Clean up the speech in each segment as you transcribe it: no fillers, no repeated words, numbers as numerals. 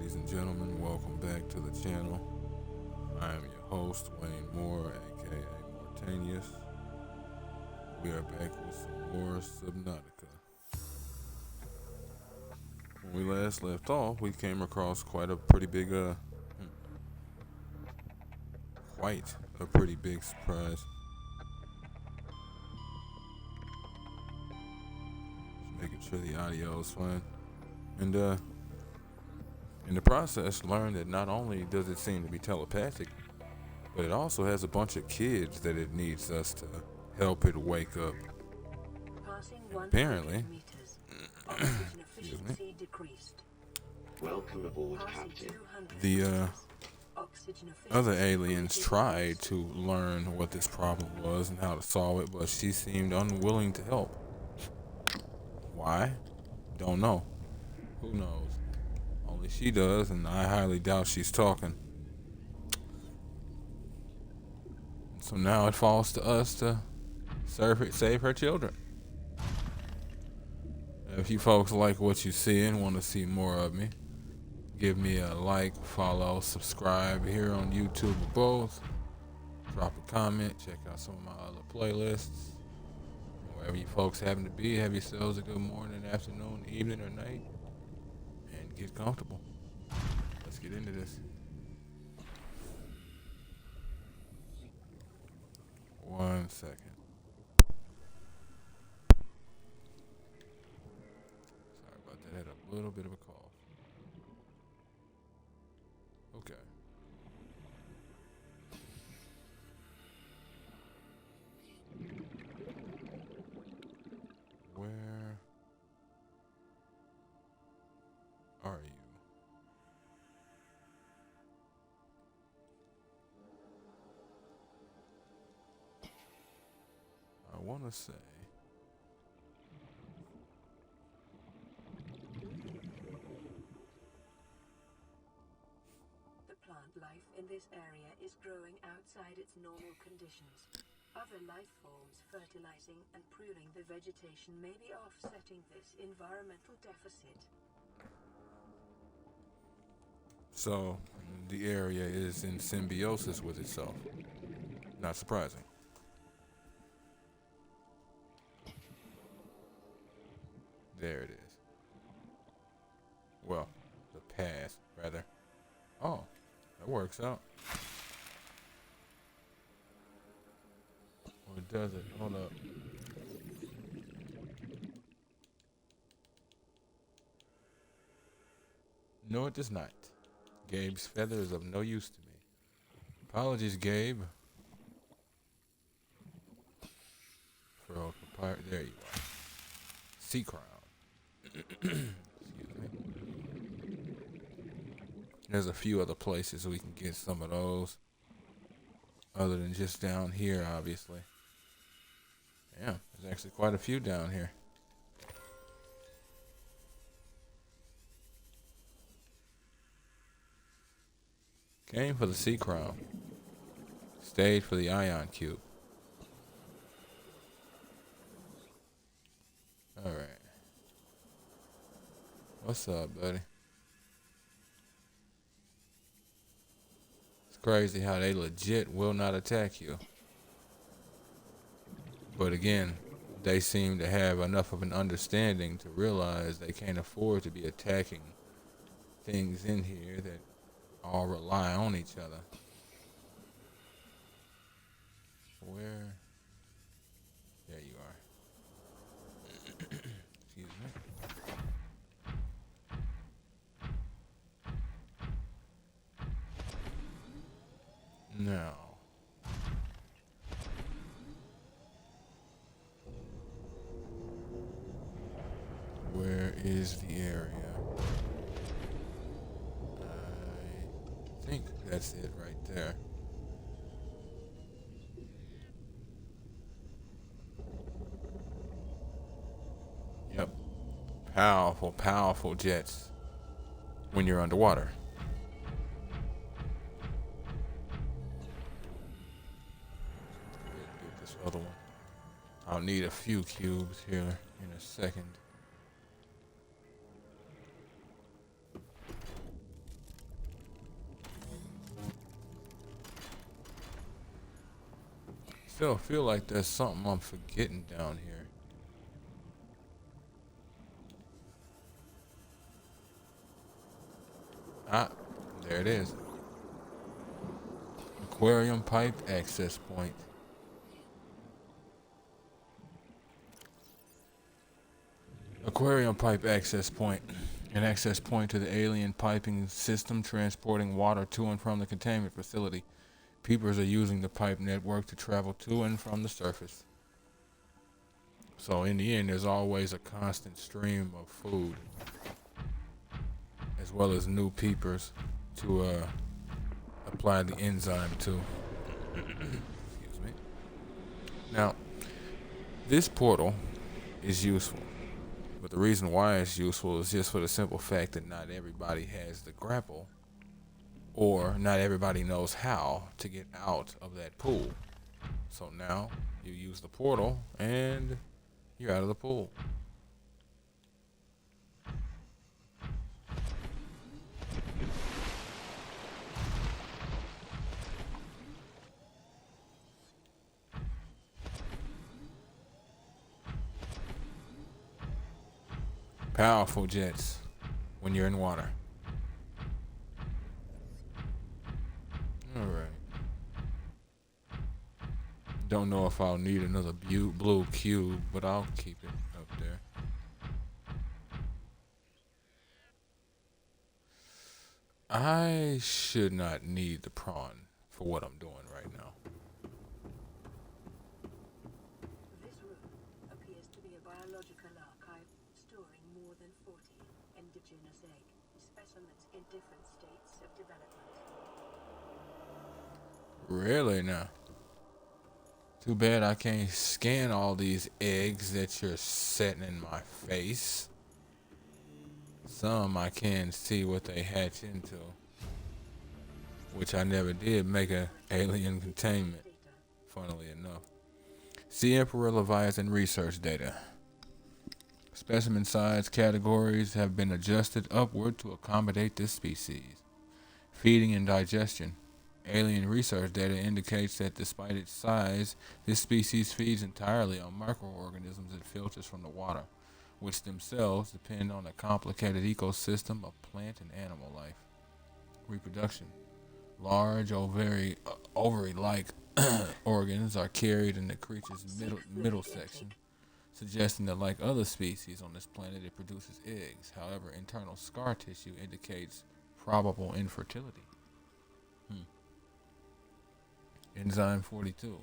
ladies and gentlemen. Welcome back to the channel. I am your host, Wayne Moore, aka Mortanius. We are back with some more Subnautica. When we last left off, we came across quite a pretty big, pretty big surprise. Just making sure the audio is fine. And, in the process, learned that not only does it seem to be telepathic, but it also has a bunch of kids that it needs us to help it wake up. And apparently, excuse me, Welcome aboard, Captain. the other aliens tried to learn what this problem was and how to solve it, but she seemed unwilling to help. Why? Don't know. Who knows? Only she does, and I highly doubt she's talking. So now it falls to us to save her children. If you folks like what you see and want to see more of me, give me a like, follow, subscribe here on YouTube or both. Drop a comment, check out some of my other playlists. Wherever you folks happen to be, have yourselves a good morning, afternoon, evening, or night, and get comfortable. Let's get into this. One second. Sorry about that. I had a little bit of a cough. Okay. Where are you? I want to say the plant life in this area is growing outside its normal conditions. Other life forms fertilizing and pruning the vegetation may be offsetting this environmental deficit. so. The area is in symbiosis with itself. Not surprising. There it is. Well, the path, rather. Oh, that works out. Or does it? Hold up. No, it does not. Gabe's feather is of no use to me. Apologies, Gabe. There you are. Sea crown. Excuse me. There's a few other places we can get some of those. Other than just down here, obviously. Yeah, there's actually quite a few down here. Came for the sea crown. Stayed for the ion cube. Alright. What's up, buddy? It's crazy how they legit will not attack you. But again, they seem to have enough of an understanding to realize they can't afford to be attacking things in here that all rely on each other. Where? There you are. Excuse me. Now, where is the area? I think that's it right there. Yep. Powerful, powerful jets when you're underwater. Get this other one. I'll need a few cubes here in a second. Still feel like there's something I'm forgetting down here. Ah, there it is. Aquarium pipe access point. Aquarium pipe access point. An access point to the alien piping system transporting water to and from the containment facility. Peepers are using the pipe network to travel to and from the surface. So in the end, there's always a constant stream of food, as well as new peepers to apply the enzyme to. Excuse me. Now, this portal is useful, but the reason why it's useful is just for the simple fact that not everybody has the grapple, or not everybody knows how to get out of that pool. So now you use the portal and you're out of the pool. Powerful jets when you're in water. Alright. Don't know if I'll need another blue cube, but I'll keep it up there. I should not need the prawn for what I'm doing right now. This room appears to be a biological archive storing more than 40 indigenous egg specimens in different states of development. Really now? Too bad I can't scan all these eggs that you're setting in my face. Some I can see what they hatch into, which I never did make an alien containment, funnily enough. See Emperor Leviathan research data. Specimen size categories have been adjusted upward to accommodate this species. Feeding and digestion. Alien research data indicates that despite its size, this species feeds entirely on microorganisms it filters from the water, which themselves depend on a complicated ecosystem of plant and animal life. Reproduction. Large ovary-like organs are carried in the creature's middle section, suggesting that like other species on this planet it produces eggs. However, internal scar tissue indicates probable infertility. Enzyme 42.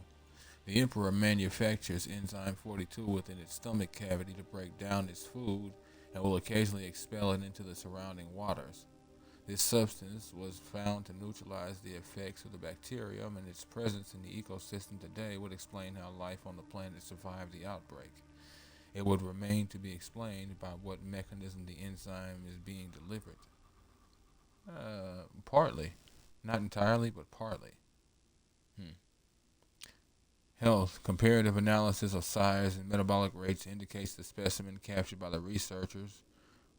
The Emperor manufactures Enzyme 42 within its stomach cavity to break down its food and will occasionally expel it into the surrounding waters. This substance was found to neutralize the effects of the bacterium, and its presence in the ecosystem today would explain how life on the planet survived the outbreak. It would remain to be explained by what mechanism the enzyme is being delivered. Partly. Not entirely, but partly. Health. Comparative analysis of size and metabolic rates indicates the specimen captured by the researchers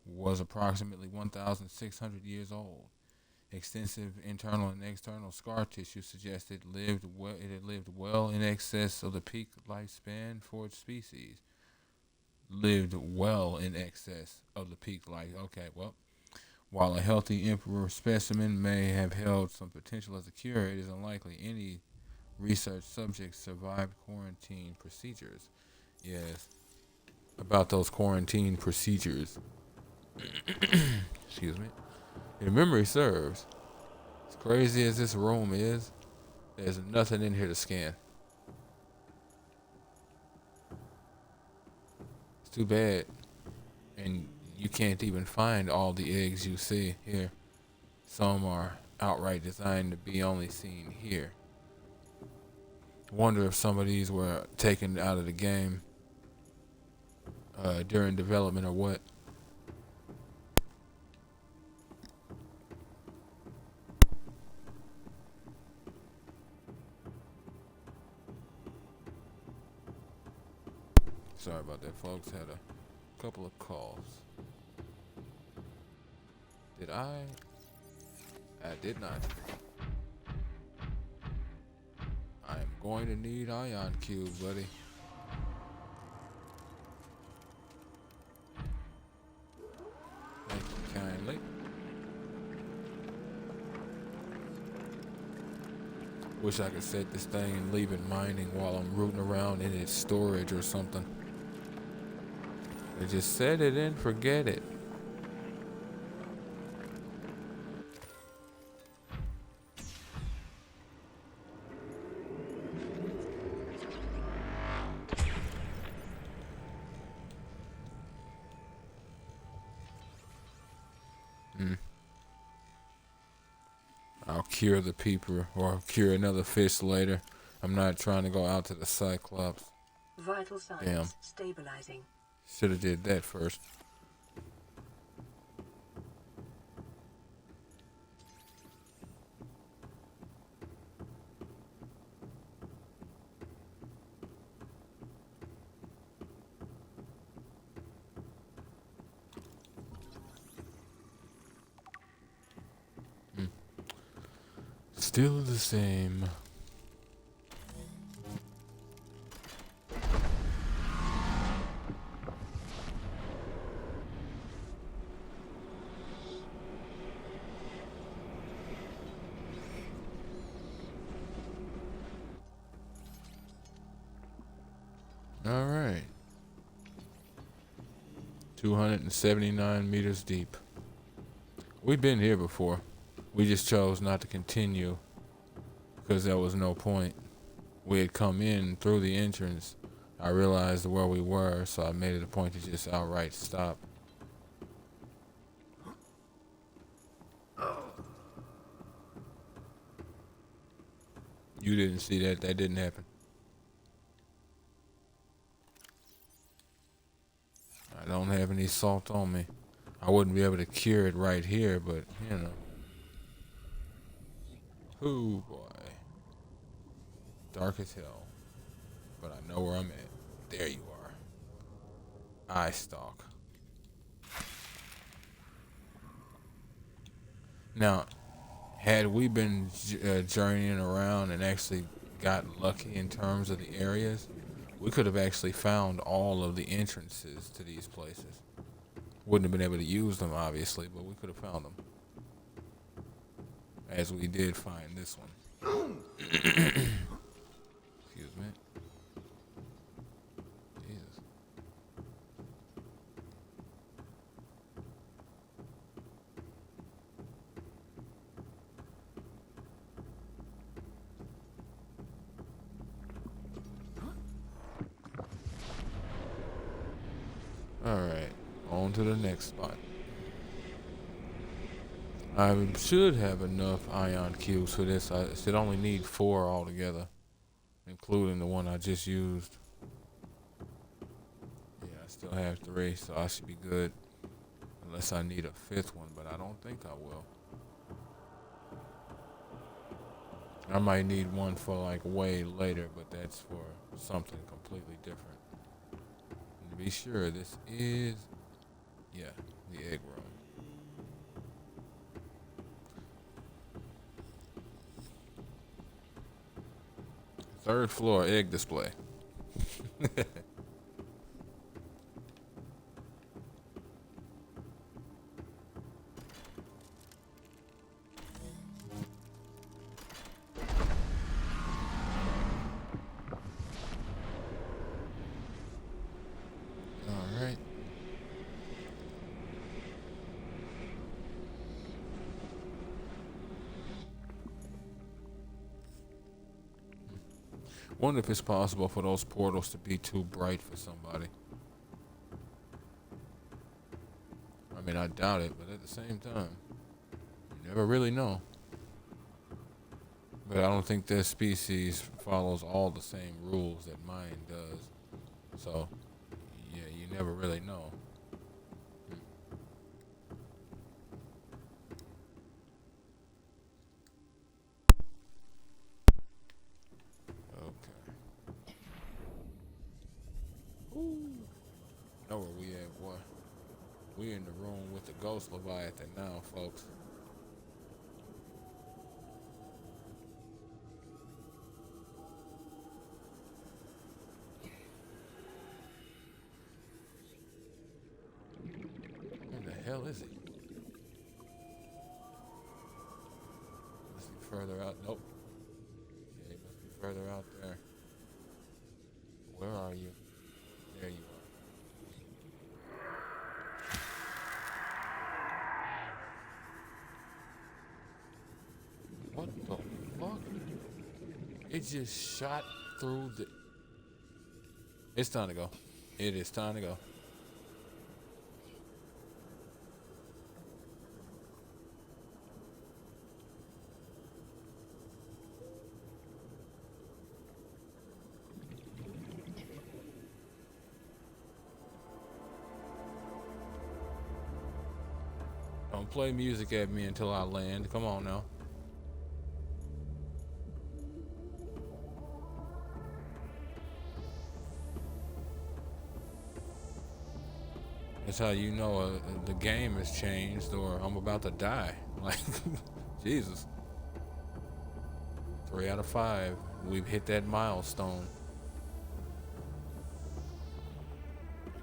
was approximately 1,600 years old. Extensive internal and external scar tissue suggests it had lived well in excess of the peak lifespan for its species. Lived well in excess of the peak life. Okay, well, while a healthy emperor specimen may have held some potential as a cure, it is unlikely any research subjects survived quarantine procedures. Yes, about those quarantine procedures. Excuse me. If memory serves, as crazy as this room is, there's nothing in here to scan. It's too bad. And you can't even find all the eggs you see here. Some are outright designed to be only seen here. Wonder if some of these were taken out of the game during development or what. Sorry about that, folks. Had a couple of calls. Did I? I did not. I am going to need ion cubes, buddy. Thank you kindly. Wish I could set this thing and leave it mining while I'm rooting around in its storage or something. They just set it and forget it. I'll cure the peeper or cure another fish later. I'm not trying to go out to the Cyclops. Vital signs Damn. stabilizing. Should have did that first. Still the same. All right. 279 meters deep. We've been here before. We just chose not to continue because there was no point. We had come in through the entrance. I realized where we were, so I made it a point to just outright stop. You didn't see that. That didn't happen. I don't have any salt on me. I wouldn't be able to cure it right here, but, you know. Ooh, boy. Dark as hell. But I know where I'm at. There you are. Eye stalk. Now, had we been journeying around and actually got lucky in terms of the areas, we could have actually found all of the entrances to these places. Wouldn't have been able to use them, obviously, but we could have found them. As we did find this one. Excuse me. Jesus. Alright, on to the next spot. I should have enough ion cubes for this. I should only need 4 altogether, including the one I just used. Yeah, I still have 3, so I should be good. Unless I need a 5th one, but I don't think I will. I might need one for like way later, but that's for something completely different. And to be sure, this is, yeah, the egg room. Third floor egg display. All right. Wonder if it's possible for those portals to be too bright for somebody. I mean, I doubt it, but at the same time, you never really know. But I don't think this species follows all the same rules that mine does. So, yeah, you never really know. Okay. Know where we at, boy. We in the room with the ghost Leviathan now, folks. further out. Nope. Yeah, he must be further out there. Where are you? There you are. What the fuck? It just shot through the... It's time to go. It is time to go. Don't play music at me until I land. Come on now. That's how you know the game has changed or I'm about to die. Like, Jesus. 3 out of 5. We've hit that milestone.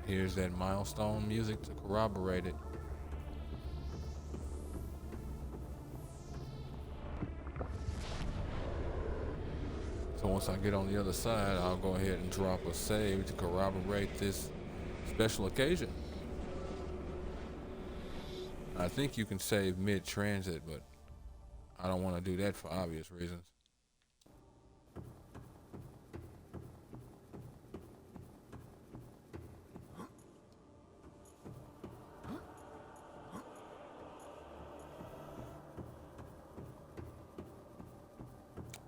Here's that milestone music to corroborate it. So once I get on the other side, I'll go ahead and drop a save to corroborate this special occasion. I think you can save mid-transit, but I don't want to do that for obvious reasons.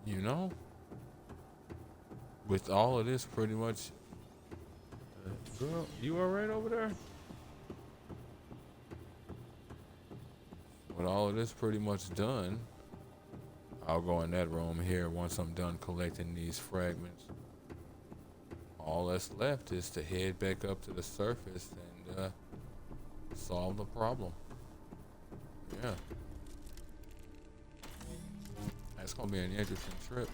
You know, with all of this pretty much... girl, you alright over there? With all of this pretty much done, I'll go in that room here once I'm done collecting these fragments. All that's left is to head back up to the surface and solve the problem. Yeah. That's gonna be an interesting trip.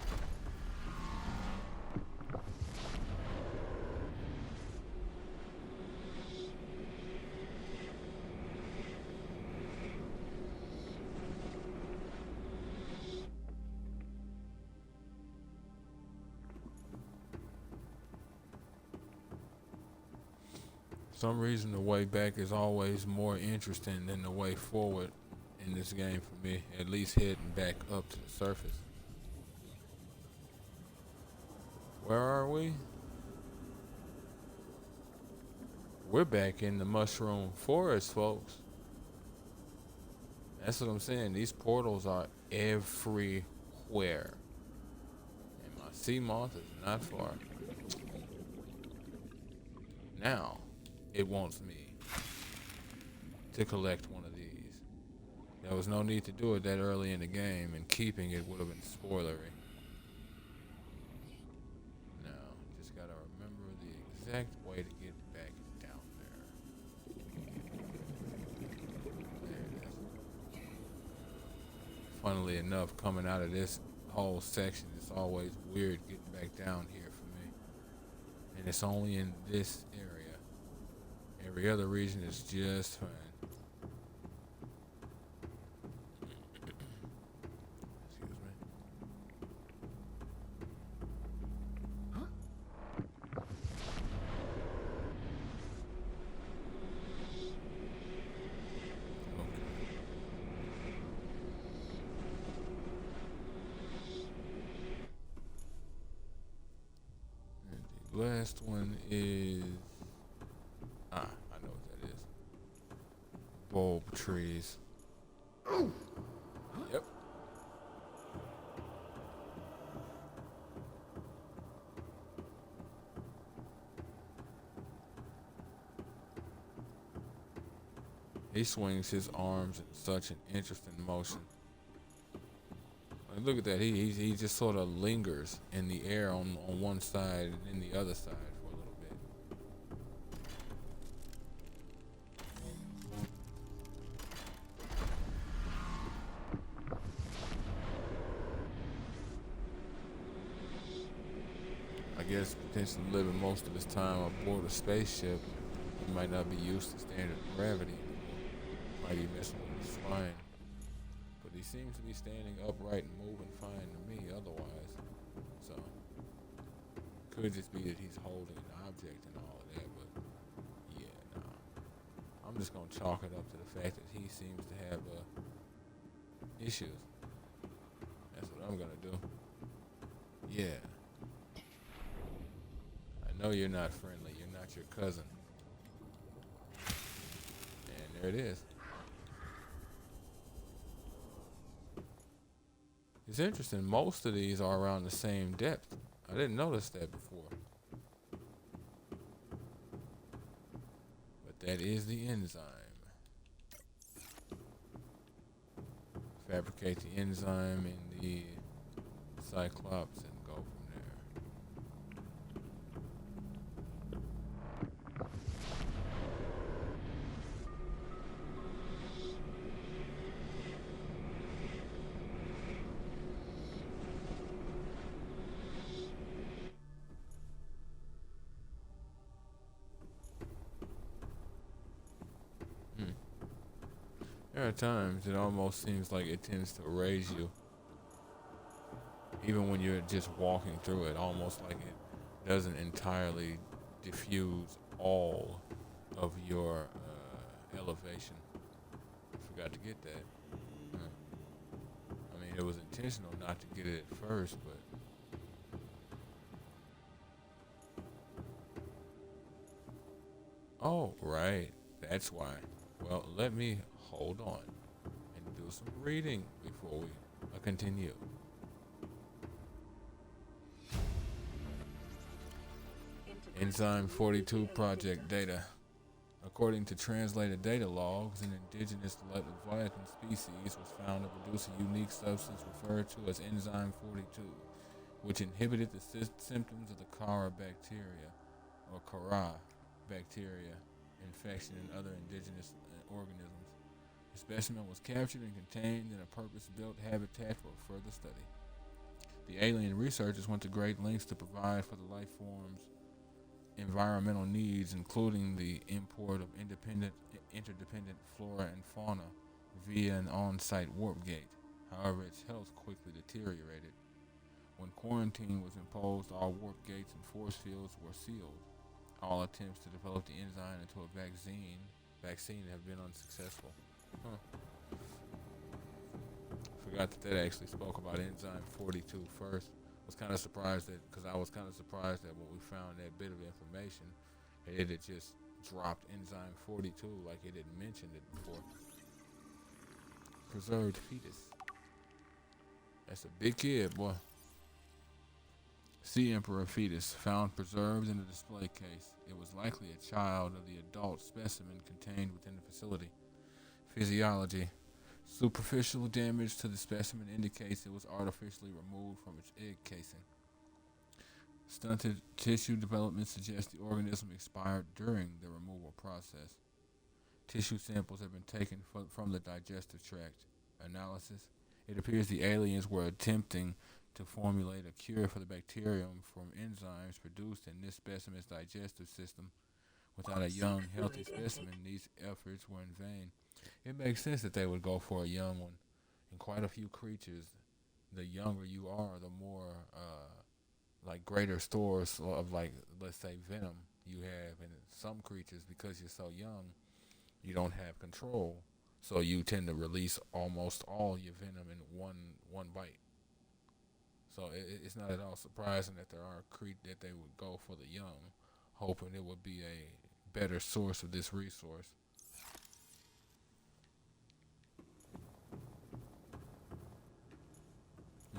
For some reason the way back is always more interesting than the way forward in this game for me, at least heading back up to the surface. Where are we? We're back in the mushroom forest, folks. That's what I'm saying. These portals are everywhere. And my sea moth is not far. Now, it wants me to collect one of these. There was no need to do it that early in the game, and keeping it would have been spoilery. Now, just gotta remember the exact way to get back down there. There it is. Funnily enough, coming out of this whole section, it's always weird getting back down here for me. And it's only in this area. Every other region is just fine. Excuse me. Okay. And the last one is... I know what that is. Bulb trees. Yep. He swings his arms in such an interesting motion. Like, look at that. He just sort of lingers in the air on one side and then the other side for a little bit. I guess potentially living most of his time aboard a spaceship, he might not be used to standard gravity. Might be messing with his spine. But he seems to be standing upright and moving fine to me otherwise. So, could just be that he's holding an object and all of that, but yeah, nah. I'm just gonna chalk it up to the fact that he seems to have issues. That's what I'm gonna do. Yeah. I know you're not friendly. You're not your cousin. And there it is. It's interesting. Most of these are around the same depth. I didn't notice that before. But that is the enzyme. Fabricate the enzyme in the Cyclops and go from there. There are times it almost seems like it tends to erase you. Even when you're just walking through it, almost like it doesn't entirely diffuse all of your elevation. I forgot to get that. I mean, it was intentional not to get it at first, but oh, right. That's why. Well, let me hold on and do some reading before we continue. Enzyme 42 project data. According to translated data logs, an indigenous Leviathan species was found to produce a unique substance referred to as Enzyme 42, which inhibited the symptoms of the Kara bacteria, or Kara bacteria, infection in other indigenous organisms. The specimen was captured and contained in a purpose-built habitat for further study. The alien researchers went to great lengths to provide for the life form's environmental needs, including the import of interdependent flora and fauna via an on-site warp gate. However, its health quickly deteriorated. When quarantine was imposed, all warp gates and force fields were sealed. All attempts to develop the enzyme into a vaccine have been unsuccessful. Forgot that actually spoke about Enzyme 42 first. Was kind of surprised that, because I was kind of surprised that when we found that bit of information, it had just dropped Enzyme 42 like it had mentioned it before. Preserved fetus. That's a big kid, boy. Sea Emperor fetus found preserved in a display case. It was likely a child of the adult specimen contained within the facility. Physiology. Superficial damage to the specimen indicates it was artificially removed from its egg casing. Stunted tissue development suggests the organism expired during the removal process. Tissue samples have been taken from the digestive tract. Analysis. It appears the aliens were attempting to formulate a cure for the bacterium from enzymes produced in this specimen's digestive system. Without a young, healthy specimen, these efforts were in vain. It makes sense that they would go for a young one. In quite a few creatures, the younger you are, the more like greater stores of, like, let's say venom you have. And some creatures, because you're so young, you don't have control, so you tend to release almost all your venom in one bite. So it's not at all surprising that there are that they would go for the young, hoping it would be a better source of this resource.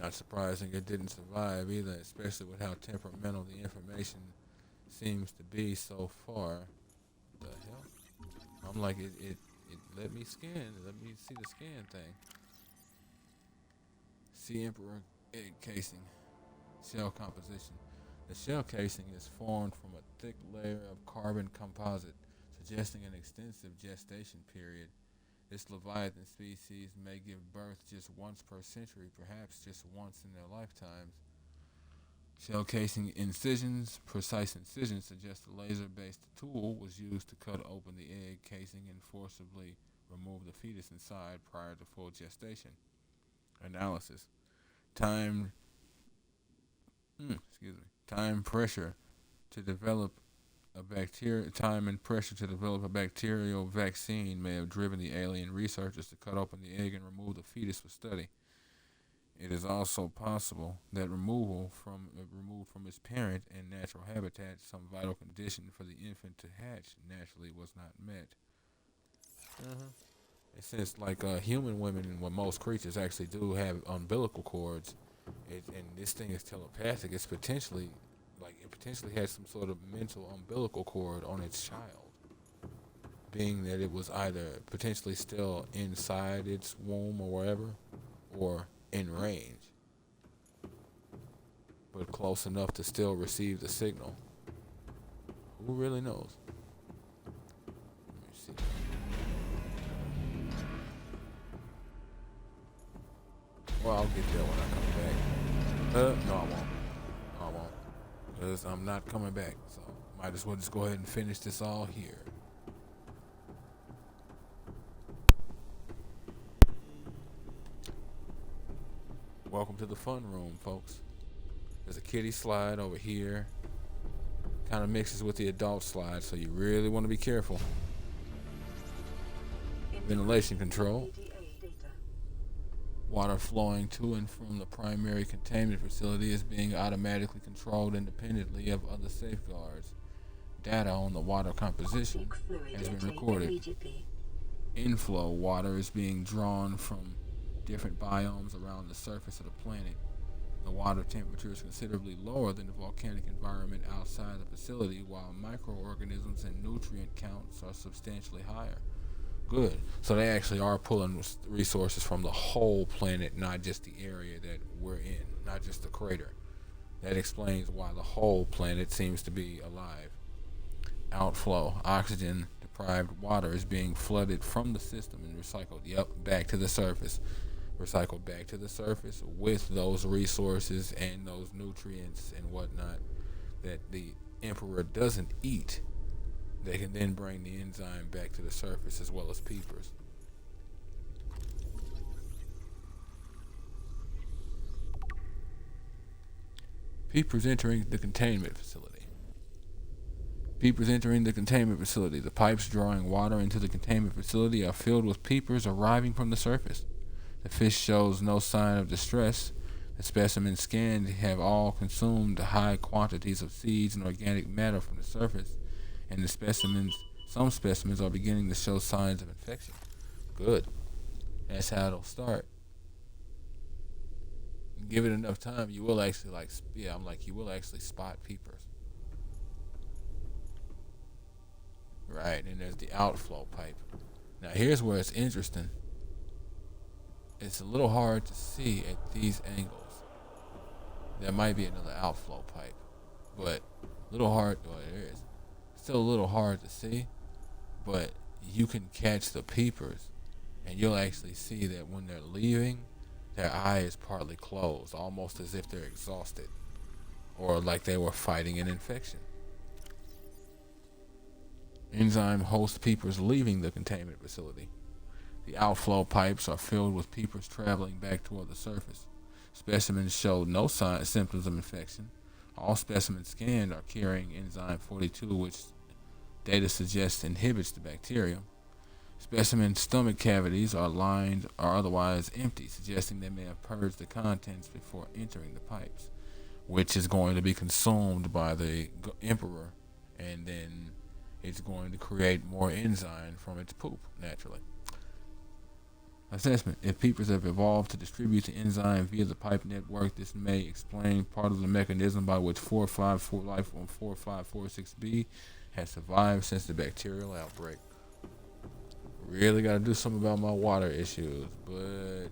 Not surprising it didn't survive either, especially with how temperamental the information seems to be so far. The hell? I'm like, it let me see the scan thing. Sea Emperor egg casing. Shell composition. The shell casing is formed from a thick layer of carbon composite, suggesting an extensive gestation period. This Leviathan species may give birth just once per century, perhaps just once in their lifetimes. Shell casing incisions. Precise incisions suggest a laser-based tool was used to cut open the egg casing and forcibly remove the fetus inside prior to full gestation. analysis. Time, time pressure to develop time and pressure to develop a bacterial vaccine may have driven the alien researchers to cut open the egg and remove the fetus for study. It is also possible that removed from its parent and natural habitat, some vital condition for the infant to hatch naturally was not met. It says like human women and what most creatures actually do have umbilical cords, and this thing is telepathic. It's potentially it potentially has some sort of mental umbilical cord on its child, being that it was either potentially still inside its womb or wherever, or in range, but close enough to still receive the signal. Who really knows? Let me see. Well, I'll get there when I come back. No, I won't. Because I'm not coming back. So, might as well just go ahead and finish this all here. Welcome to the fun room, folks. There's a kiddie slide over here. Kind of mixes with the adult slide, so you really want to be careful. Ventilation control. Water flowing to and from the primary containment facility is being automatically controlled independently of other safeguards. Data on the water composition has been recorded. Inflow water is being drawn from different biomes around the surface of the planet. The water temperature is considerably lower than the volcanic environment outside the facility, while microorganisms and nutrient counts are substantially higher. Good. So they actually are pulling resources from the whole planet, not just the area that we're in, not just the crater. That explains why the whole planet seems to be alive. Outflow. Oxygen deprived water is being flooded from the system and recycled. Back to the surface. Recycled back to the surface with those resources and those nutrients and whatnot that the Emperor doesn't eat. They can then bring the enzyme back to the surface as well as peepers. Peepers entering the containment facility. Peepers entering the containment facility. The pipes drawing water into the containment facility are filled with peepers arriving from the surface. The fish shows no sign of distress. The specimens scanned have all consumed high quantities of seeds and organic matter from the surface, and some specimens are beginning to show signs of infection. Good. That's how it'll start. Give it enough time, you will actually you will actually spot peepers. Right, and there's the outflow pipe. Now here's where it's interesting. It's a little hard to see at these angles. There might be another outflow pipe, but a little hard. Well, there is. Still a little hard to see, but you can catch the peepers, and you'll actually see that when they're leaving, their eye is partly closed, almost as if they're exhausted, or like they were fighting an infection. Enzyme hosts peepers leaving the containment facility. The outflow pipes are filled with peepers traveling back toward the surface. Specimens show no symptoms of infection. All specimens scanned are carrying enzyme 42, which data suggests inhibits the bacterium. Specimen stomach cavities are lined or otherwise empty, suggesting they may have purged the contents before entering the pipes, which is going to be consumed by the Emperor, and then it's going to create more enzyme from its poop, naturally. Assessment. If peepers have evolved to distribute the enzyme via the pipe network, this may explain part of the mechanism by which 454 life on 4546b has survived since the bacterial outbreak. Really got to do something about my water issues, but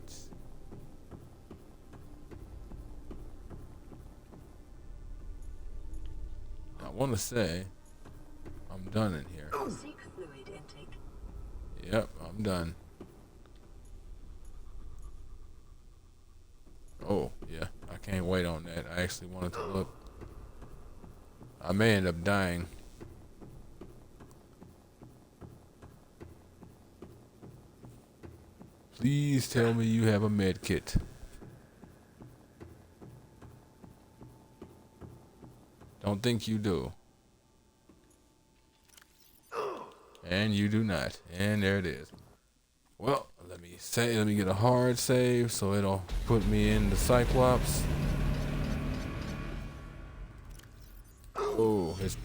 I want to say I'm done in here. Seek fluid intake. Yep, I'm done. Oh, yeah, I can't wait on that. I actually wanted to look. I may end up dying. Please tell me you have a med kit. Don't think you do. And you do not. And there it is. Well, let me get a hard save so it'll put me in the Cyclops. Oh, it's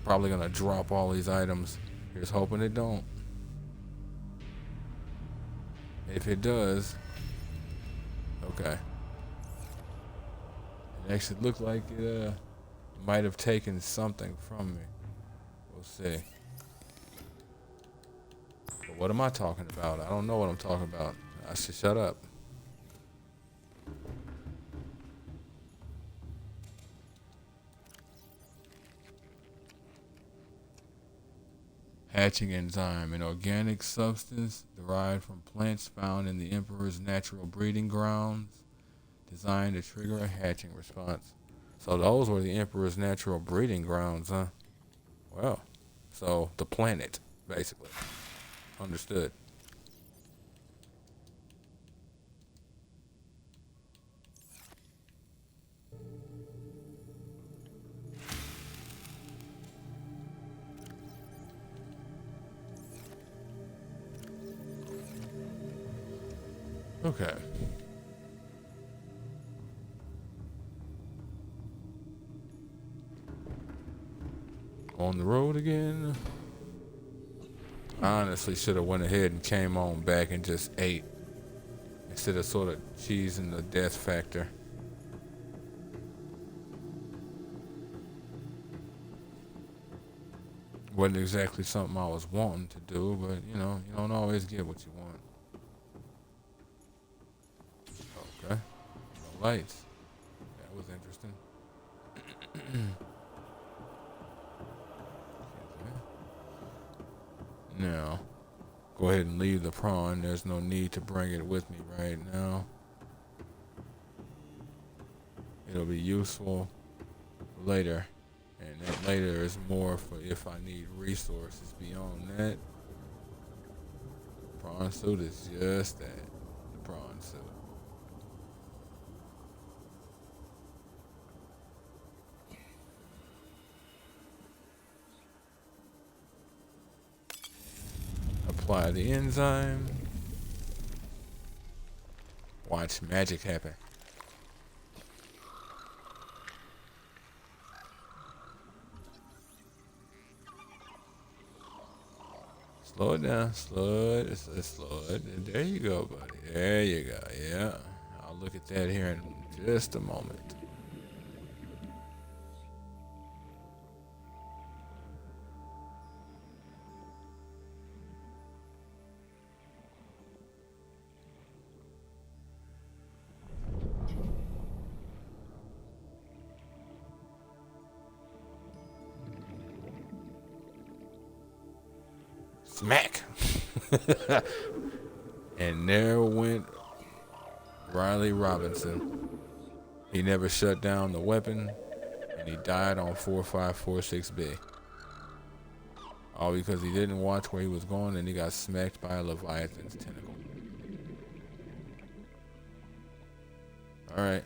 probably gonna drop all these items. Here's hoping it don't. If it does, okay. It actually looked like it might have taken something from me. We'll see. But what am I talking about? I don't know what I'm talking about. I should shut up. Hatching enzyme, an organic substance derived from plants found in the Emperor's natural breeding grounds, designed to trigger a hatching response. So those were the Emperor's natural breeding grounds, huh? Well, so the planet, basically. Understood. Okay. On the road again. I honestly should have went ahead and came on back and just ate instead of sort of cheesing the death factor. Wasn't exactly something I was wanting to do, but you know, you don't always get what you want. Okay. No lights. That was interesting. Now, go ahead and leave the prawn. There's no need to bring it with me right now. It'll be useful later. And that later is more for if I need resources beyond that. Prawn suit is just that. The prawn suit. Apply the enzyme. Watch magic happen. Slow it down. Slow it. Slow it. There you go, buddy. There you go. Yeah. I'll look at that here in just a moment. Smack! And there went Riley Robinson. He never shut down the weapon, and he died on 4546B. All because he didn't watch where he was going, and he got smacked by a Leviathan's tentacle. Alright.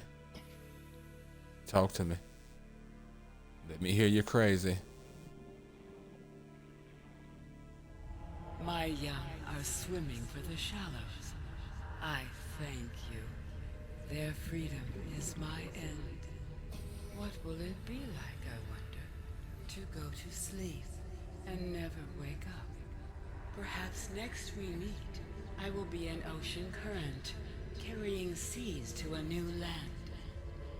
Talk to me. Let me hear you crazy. My young are swimming for the shallows. I thank you. Their freedom is my end. What will it be like, I wonder, to go to sleep and never wake up? Perhaps next we meet, I will be an ocean current, carrying seas to a new land.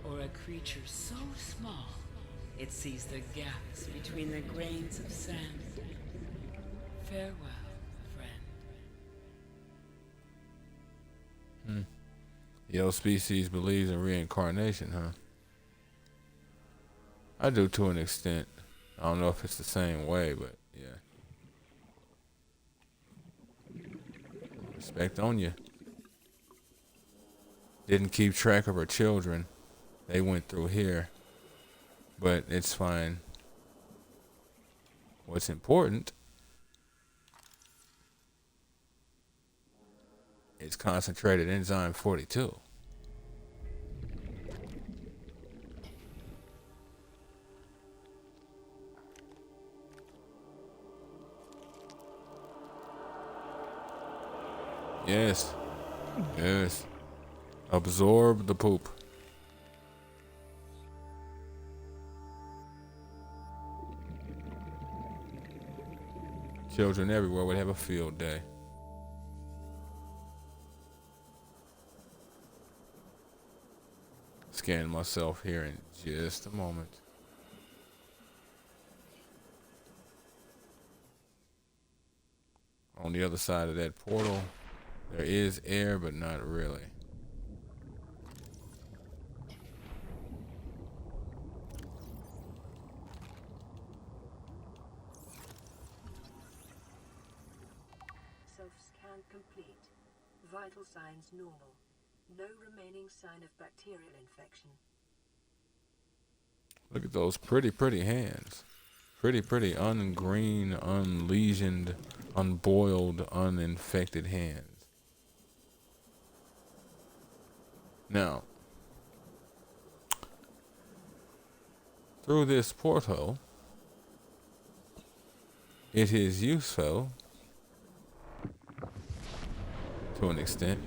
Or a creature so small, it sees the gaps between the grains of sand. Farewell. Your species believes in reincarnation, huh? I do to an extent. I don't know if it's the same way, but yeah. Respect on you. Didn't keep track of her children. They went through here. But it's fine. What's important is concentrated enzyme 42. Yes. Yes. Absorb the poop. Children everywhere would have a field day. Scan myself here in just a moment. On the other side of that portal, there is air, but not really. Self-scan complete. Vital signs normal. No remaining sign of bacterial infection. Look at those pretty, pretty hands. Pretty, pretty ungreen, unlesioned, unboiled, uninfected hands. Now, through this portal, it is useful to an extent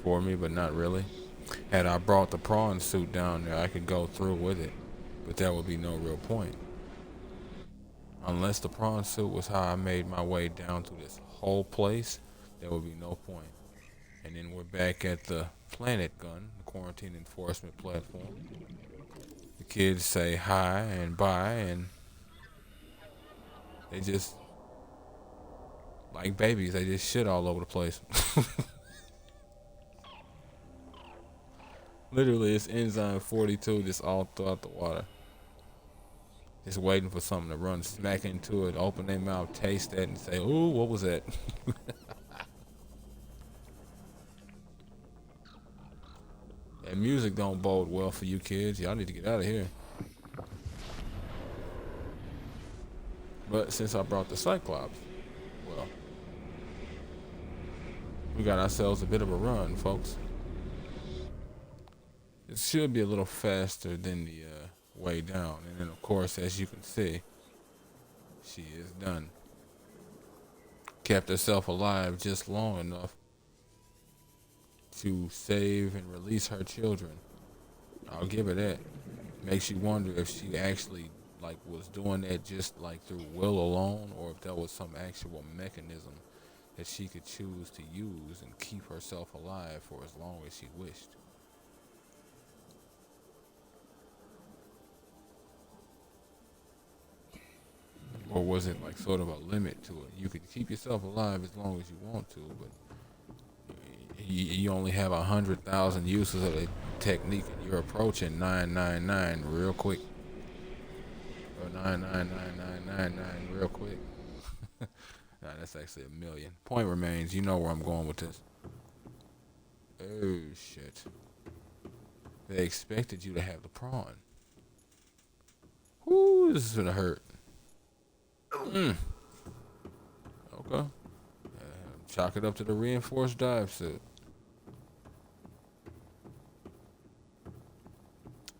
for me, but not really. Had I brought the prawn suit down there, I could go through with it, but that would be no real point. Unless the prawn suit was how I made my way down to this whole place, there would be no point. And then we're back at the planet gun, the quarantine enforcement platform. The kids say hi and bye, and they just, like babies, they just shit all over the place. Literally, it's Enzyme 42 just all throughout the water. Just waiting for something to run smack into it, open their mouth, taste that, and say, ooh, what was that? That music don't bode well for you kids. Y'all need to get out of here. But since I brought the Cyclops, well, we got ourselves a bit of a run, folks. It should be a little faster than the way down. And then, of course, as you can see, she is done. Kept herself alive just long enough to save and release her children. I'll give her that. Makes you wonder if she actually like was doing that just like through will alone, or if that was some actual mechanism that she could choose to use and keep herself alive for as long as she wished. Or was it like sort of a limit to it? You could keep yourself alive as long as you want to, but you only have 100,000 uses of the technique, and you're approaching 999 real quick, or 99999 real quick. Nah, that's actually 1,000,000. Point remains, you know where I'm going with this. Oh shit! They expected you to have the prawn. Whoo, this is gonna hurt. Okay. Chalk it up to the reinforced dive suit.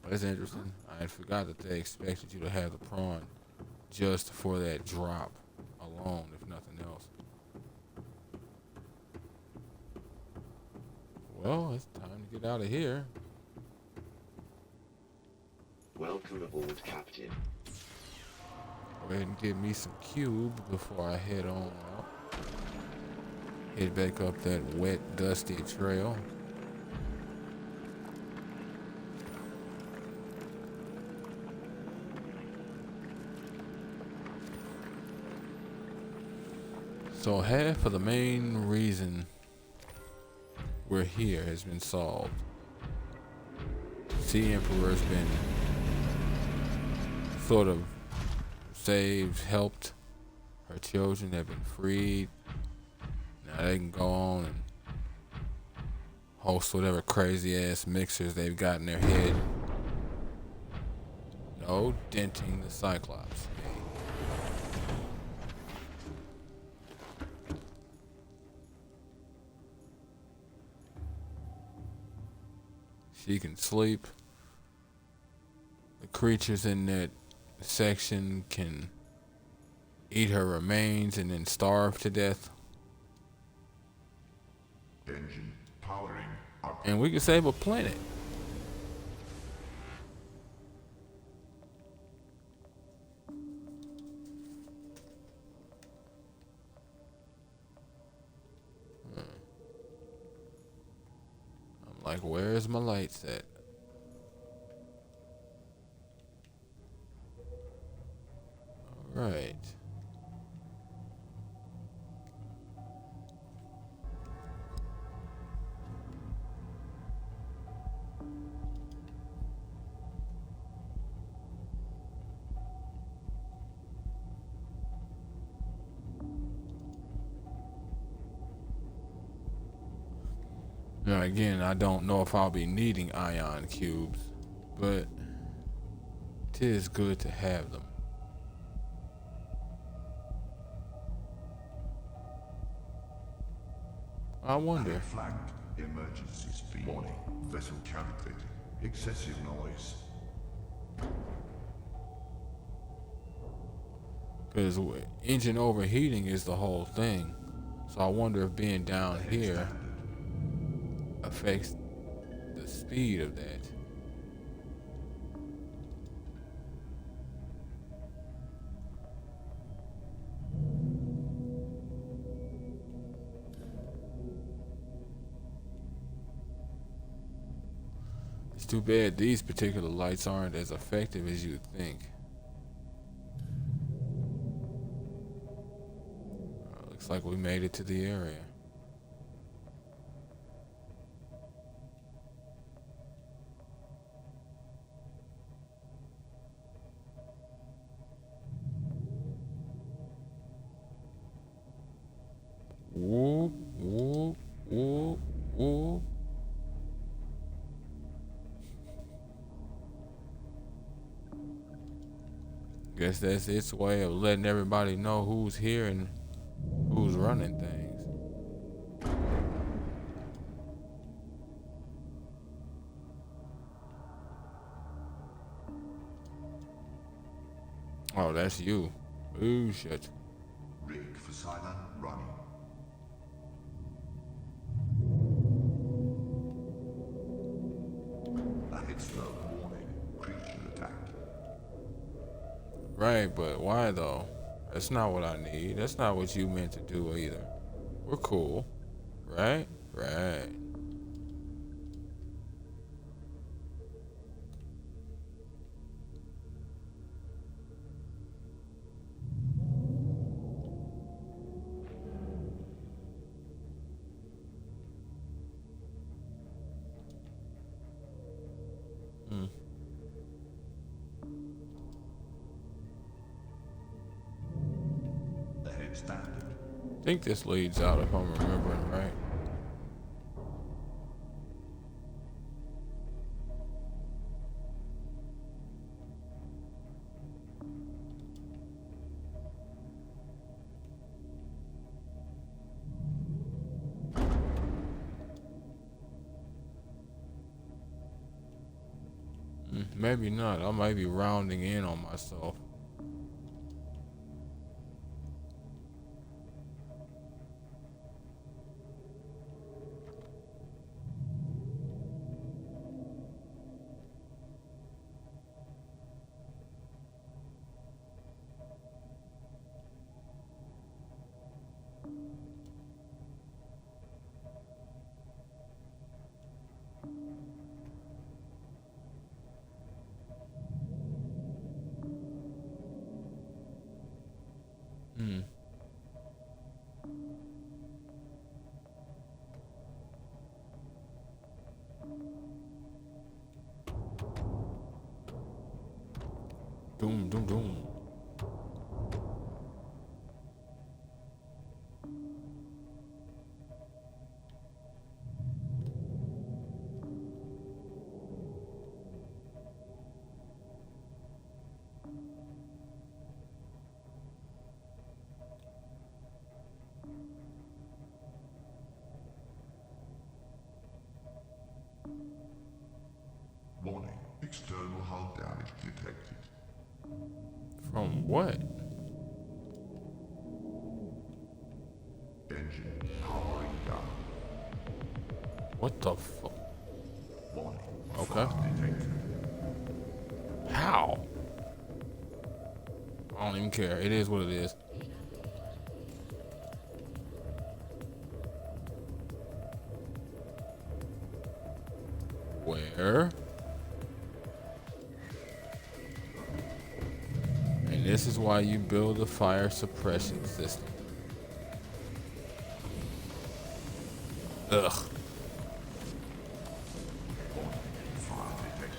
That's interesting. I had forgot that they expected you to have the prawn just for that drop alone, if nothing else. Well, it's time to get out of here. Welcome aboard, Captain. Go ahead and get me some cube before I head on out. Head back up that wet, dusty trail. So half of the main reason we're here has been solved. Sea Emperor's been sort of saved, helped. Her children have been freed. Now they can go on and host whatever crazy ass mixers they've got in their head. No denting the Cyclops. She can sleep. The creatures in that section can eat her remains and then starve to death. Powering up. And we can save a planet. I'm like, where's my lights at? All right. Now again, I don't know if I'll be needing ion cubes, but 'tis good to have them. I wonder. Flagged. Emergency speed. Warning. Vessel counterfeit. Excessive noise. Because engine overheating is the whole thing. So I wonder if being down here affects the speed of that. It's too bad these particular lights aren't as effective as you'd think. Looks like we made it to the area. Whoop, whoop, whoop, whoop. Guess that's its way of letting everybody know who's here and who's running things. Oh, that's you. Ooh, shit. Rig for silent running. Ahead slow. Warning. Creature attack. Right, but why though? That's not what I need. That's not what you meant to do either. We're cool. Right? Right. Ahead standard. I think this leads out if I'm remembering right. Maybe not. I might be rounding in on myself. Doom, doom, doom. Warning. External hull damage detected. From what? Engine powering down. What the fuck? Warning. Okay. Fire detected. How? I don't even care. It is what it is. Where? And this is why you build a fire suppression system. Ugh. Fire detected.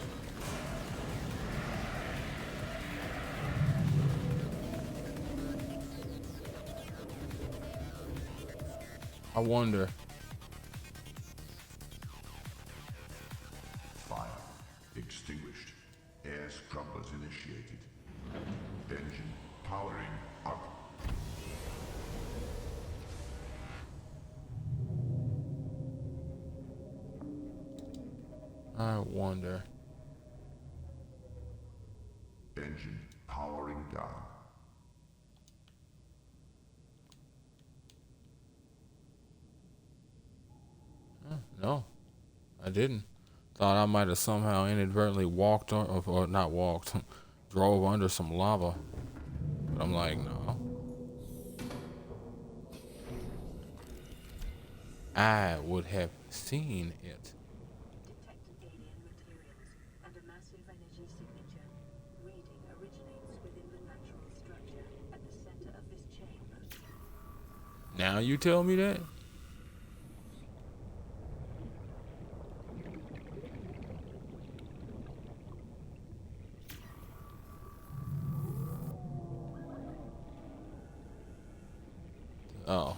I wonder. Fire extinguished. Air scrubbers initiated. Engine powering up. I wonder. Engine powering down. No, I didn't. Thought I might have somehow inadvertently walked or not walked, drove under some lava. But I'm like, no. I would have seen it. Detected alien materials and a massive energy signature. Reading originates within the natural structure at the center of this chamber. Now you tell me that? Oh,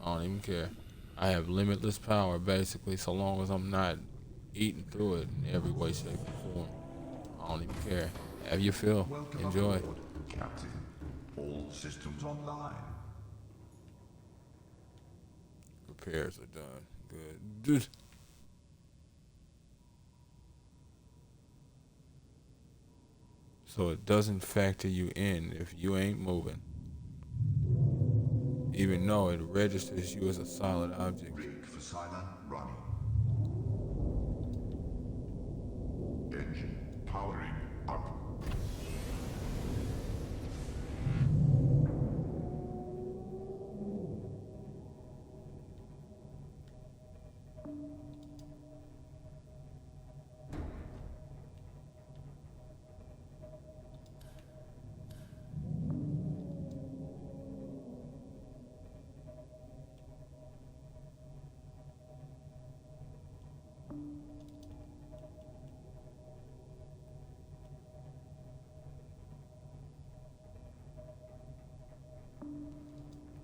I don't even care. I have limitless power basically, so long as I'm not eating through it in every way, shape, or form. I don't even care. Have your fill. Welcome Enjoy. aboard, Captain. All systems online. Repairs are done. Good. So it doesn't factor you in if you ain't moving. Even though it registers you as a solid object. Rig for silent running. Engine powering up.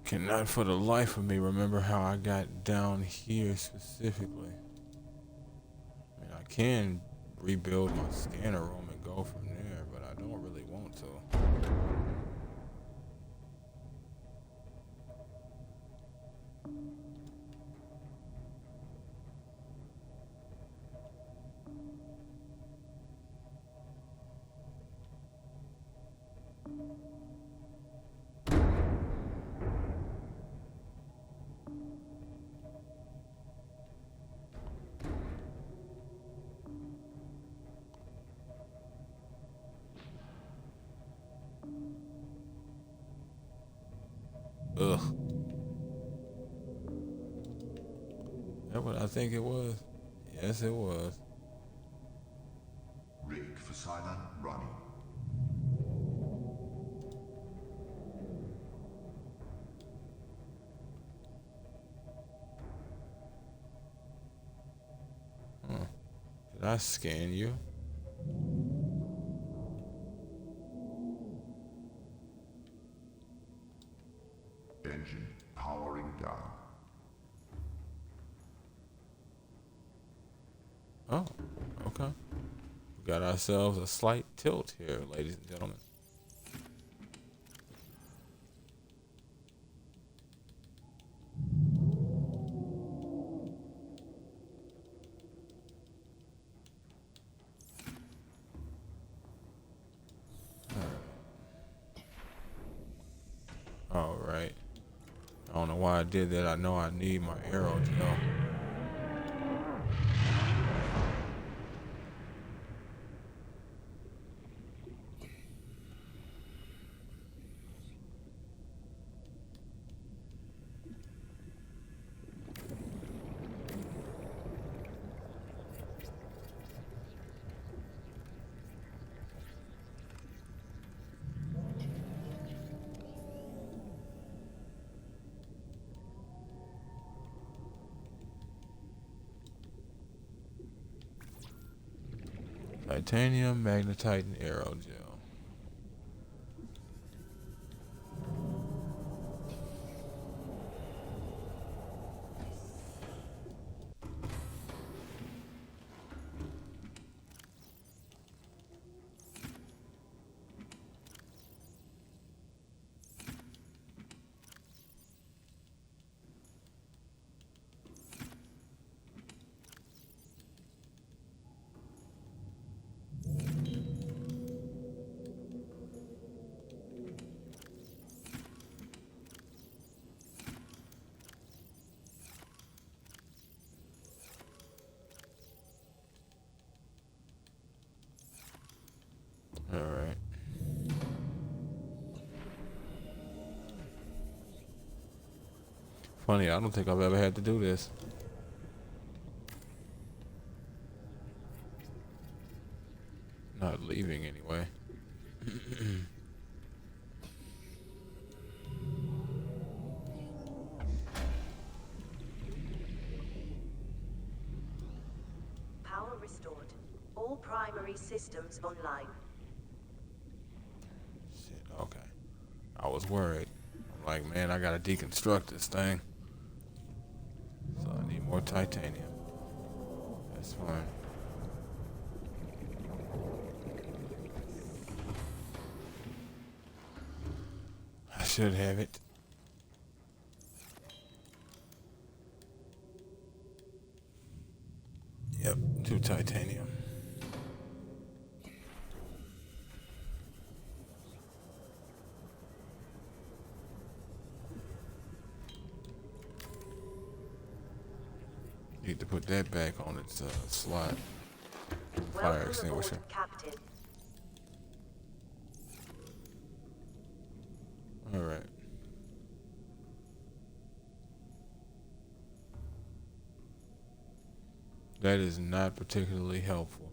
Cannot for the life of me remember how I got down here specifically. I mean, I can rebuild my scanner room and go from there, but I don't really want to. Ugh. That what I think it was? Yes, it was. Rig for silent running. Did I scan you? Engine powering down. Oh, okay. We got ourselves a slight tilt here, ladies and gentlemen. All right. I don't know why I did that. I know I need my arrow gel. Titanium magnetite and aerogel. All right. Funny, I don't think I've ever had to do this. Not leaving anyway. Power restored. All primary systems online. Shit, okay. I was worried. I'm like, man, I gotta deconstruct this thing. So I need more titanium. That's fine. I should have it. Yep, 2 titanium. Need to put that back on its slot. Fire Welcome extinguisher. aboard, Captain. All right. That is not particularly helpful.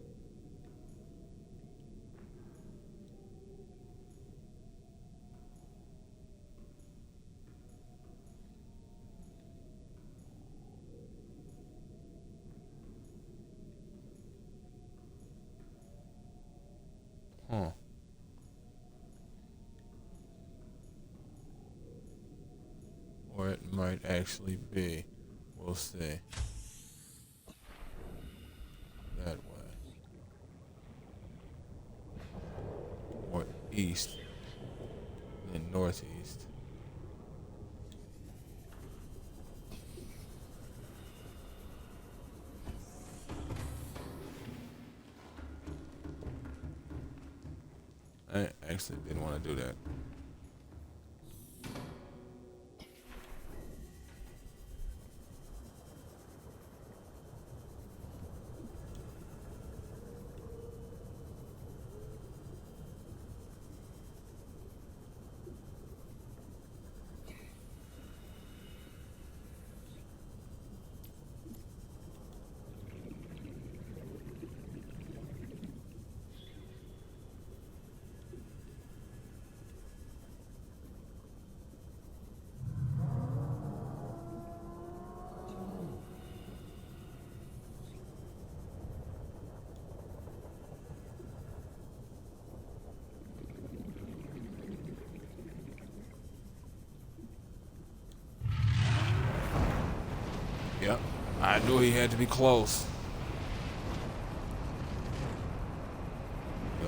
Huh. Or it might actually be. We'll see. That way. Or east. Then northeast. I actually didn't want to do that. Yep. I knew he had to be close.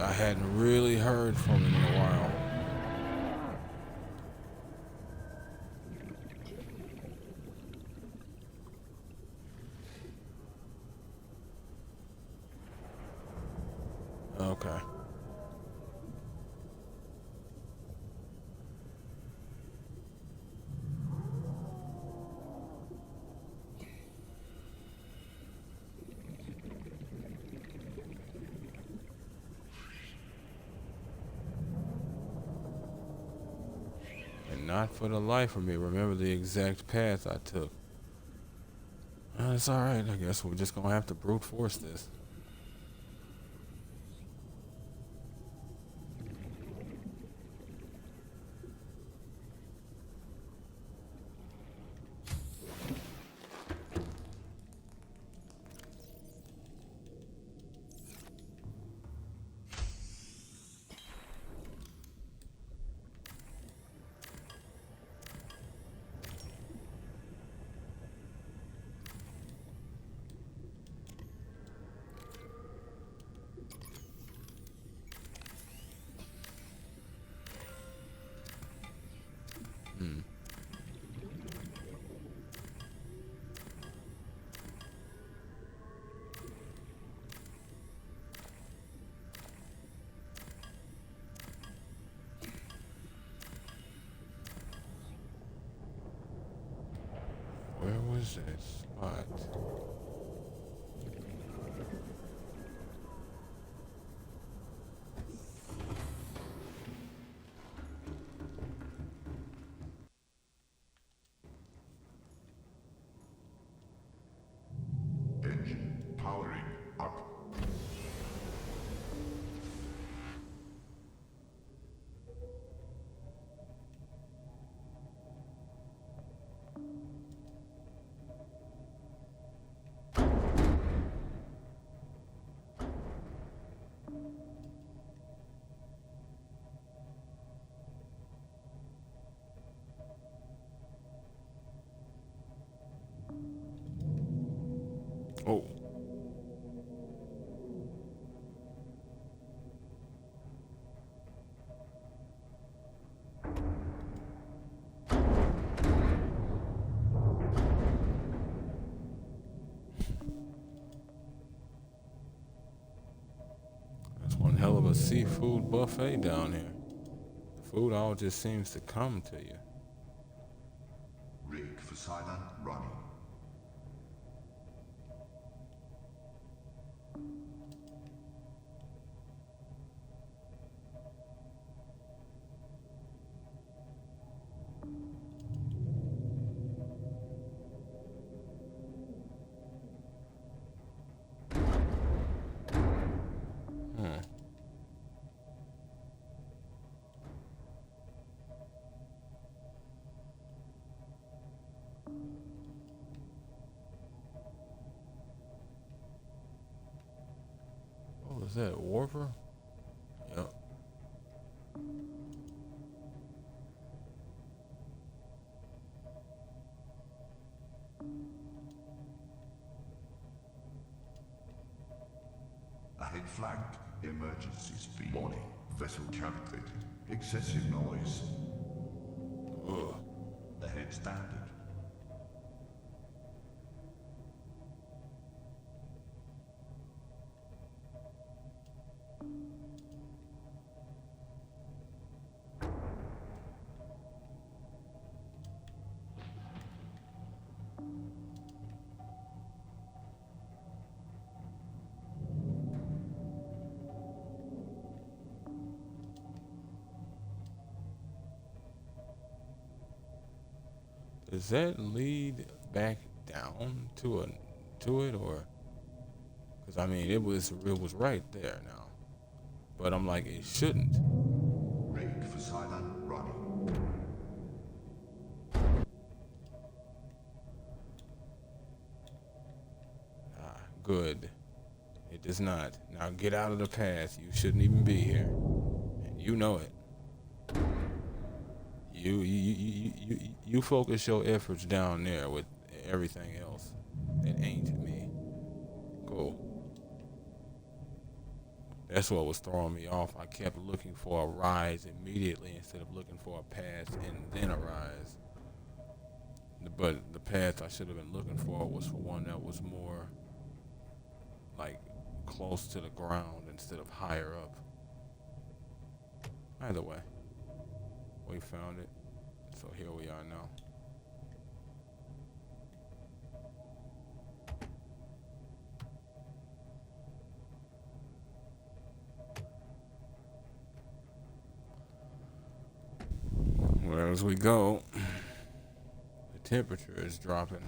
I hadn't really heard from him in a while. Okay. And not for the life of me remember the exact path I took. It's alright, I guess we're just gonna have to brute force this. is a spot. Engine powering up. Oh. That's one hell of a seafood buffet down here. The food all just seems to come to you. Rig for silent running. Hmm. What was that? Warper? Yep. Ahead flagged. Emergency speed. Warning. Vessel calculated. Excessive noise. Ugh. Ahead standard. Does that lead back down to it, or? Because I mean, it was right there now, but I'm like, it shouldn't. Rig for silent running. Ah, good. It does not. Now get out of the path. You shouldn't even be here, and you know it. You focus your efforts down there with everything else that ain't me. Cool. That's what was throwing me off. I kept looking for a rise immediately instead of looking for a path and then a rise. But the path I should have been looking for was for one that was more like close to the ground instead of higher up. Either way, we found it. So here we are now. Well, as we go, the temperature is dropping.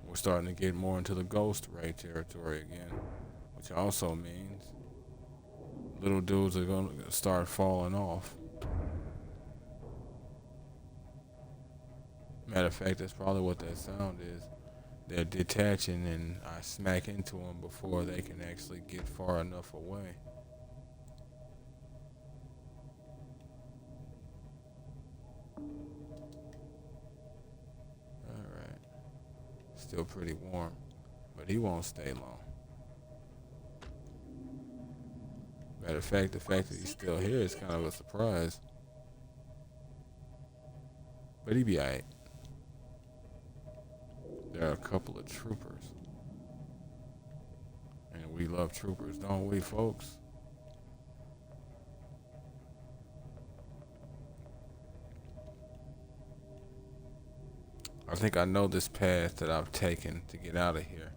We're starting to get more into the ghost ray territory again, which also means little dudes are going to start falling off. Matter of fact, that's probably what that sound is. They're detaching and I smack into them before they can actually get far enough away. Alright. Still pretty warm, but he won't stay long. Matter of fact, the fact that he's still here is kind of a surprise. But he be alright. There are a couple of troopers. And we love troopers, don't we, folks? I think I know this path that I've taken to get out of here.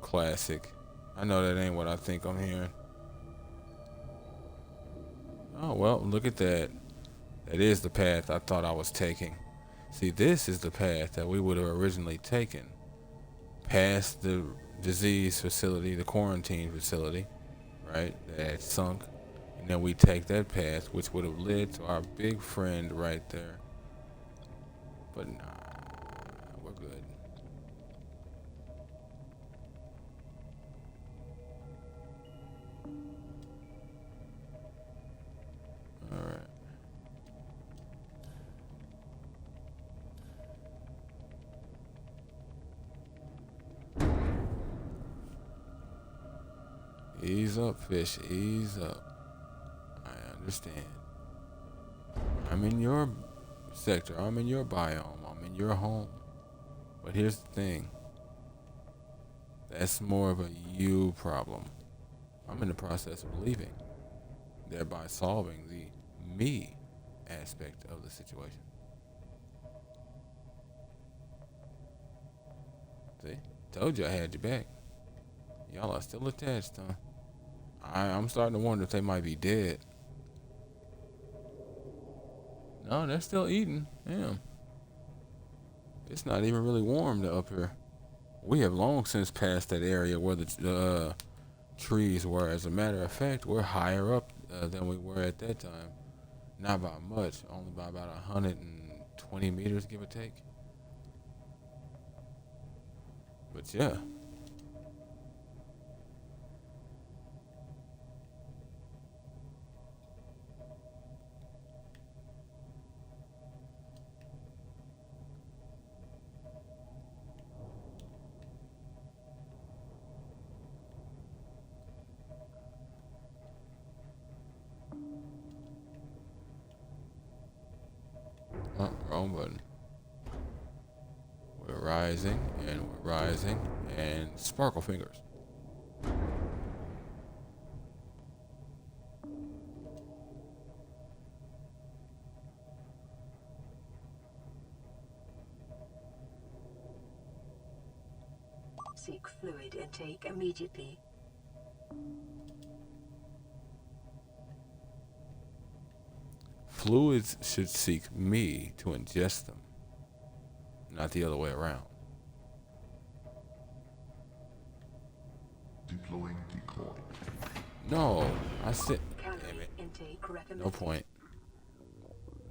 Classic. I know that ain't what I think I'm hearing. Oh, well, look at that. That is the path I thought I was taking. See, this is the path that we would have originally taken. Past the disease facility, the quarantine facility, right? That had sunk. And then we take that path, which would have led to our big friend right there. But nah, we're good. Alright. Ease up, fish. Ease up. I understand. I'm in your sector. I'm in your biome. I'm in your home. But here's the thing. That's more of a you problem. I'm in the process of leaving, thereby solving the me aspect of the situation. See? Told you I had your back. Y'all are still attached, huh? I'm starting to wonder if they might be dead. No, they're still eating. Damn. It's not even really warm up here. We have long since passed that area where the trees were. As a matter of fact, we're higher up than we were at that time. Not by much, only by about 120 meters, give or take. But yeah. Oh, wrong button. We're rising and we're rising and sparkle fingers. Seek fluid intake immediately. Fluids should seek me to ingest them, not the other way around. Deploying decoy. No, I said, Calorie damn it, intake recommended. no point.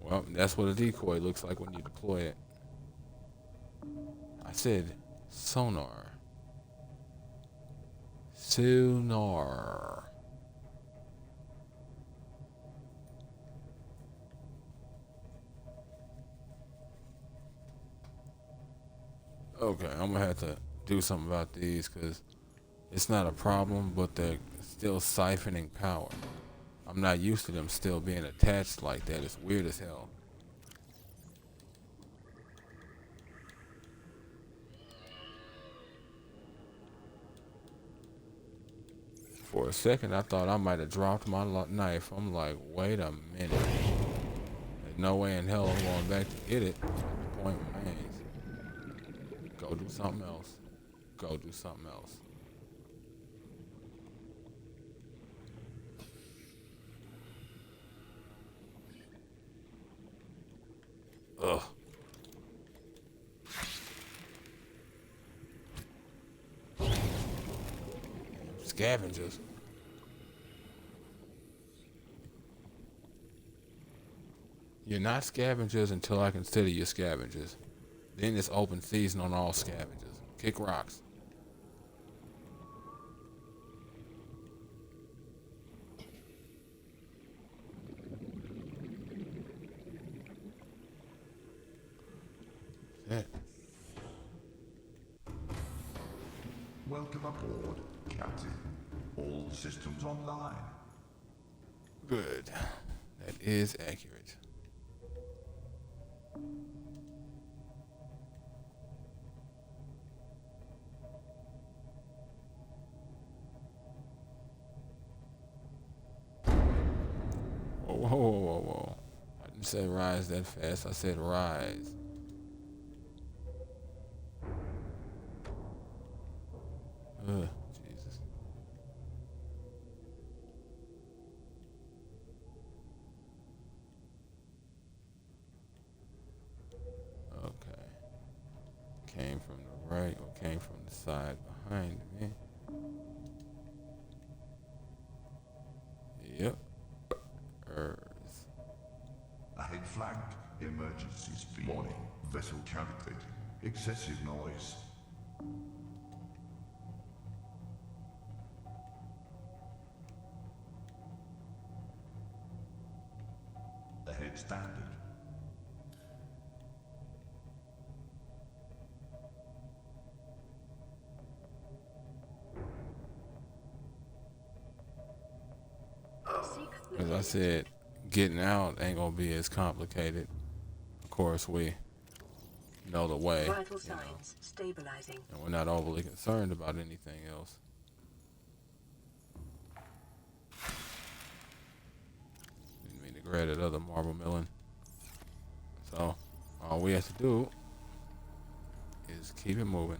Well, that's what a decoy looks like when you deploy it. I said sonar. Sonar. Okay, I'm gonna have to do something about these because it's not a problem, but they're still siphoning power. I'm not used to them still being attached like that. It's weird as hell. For a second, I thought I might have dropped my knife. I'm like, wait a minute. There's no way in hell I'm going back to get it. Point blank. Go do something else. Go do something else. Ugh. Scavengers. You're not scavengers until I consider you scavengers. Then it's open season on all scavengers. Kick rocks. That. Welcome aboard, Captain. All systems online. Good. That is accurate. said rise that fast. I said rise. Ugh, Jesus. Okay. Came from the right or came from the side behind me. Yep. Earth. Ahead flagged. Emergency speed. Warning. Vessel calculating. Excessive noise. Ahead standard. As I said, getting out ain't gonna be as complicated. Of course, we know the way, Vital signs stabilizing. and we're not overly concerned about anything else. Didn't mean to grab that other marble milling. So, all we have to do is keep it moving.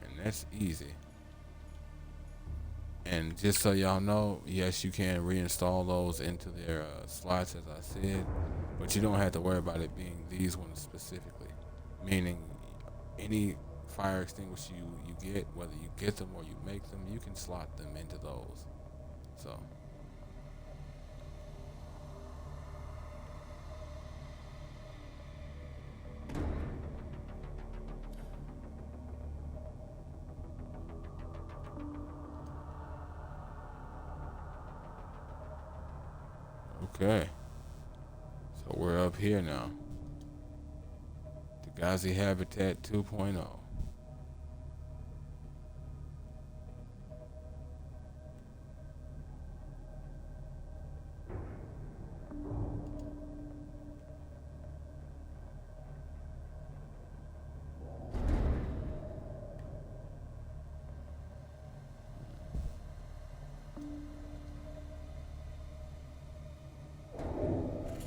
And that's easy. And just so y'all know, yes, you can reinstall those into their slots, as I said, but you don't have to worry about it being these ones specifically. Meaning, any fire extinguisher you get, whether you get them or you make them, you can slot them into those. So. Okay, so we're up here now. Degazi Habitat 2.0.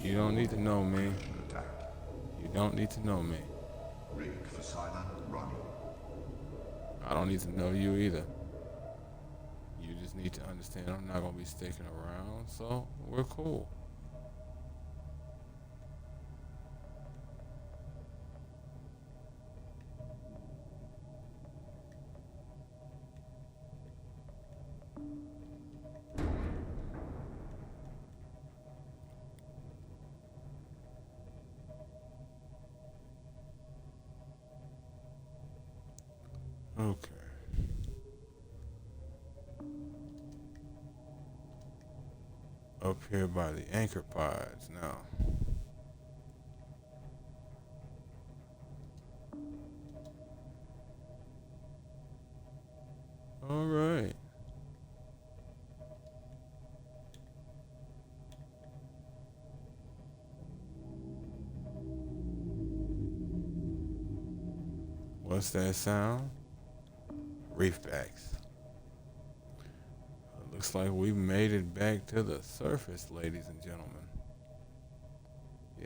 You don't need to know me. Attack. You don't need to know me. Rig for silent running. I don't need to know you either. You just need to understand I'm not gonna be sticking around, so we're cool. Okay. Up here by the anchor pods now. All right. What's that sound? Reefbacks. Looks like we made it back to the surface, ladies and gentlemen.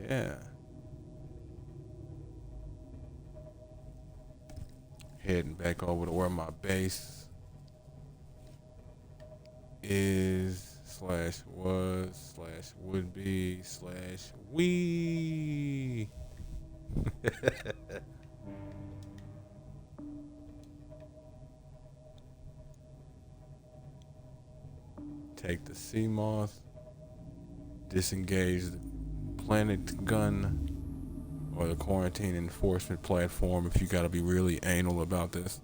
Yeah. Heading back over to where my base is slash was slash would be slash we. Take the sea moth, disengage the planet gun or the quarantine enforcement platform if you gotta be really anal about this.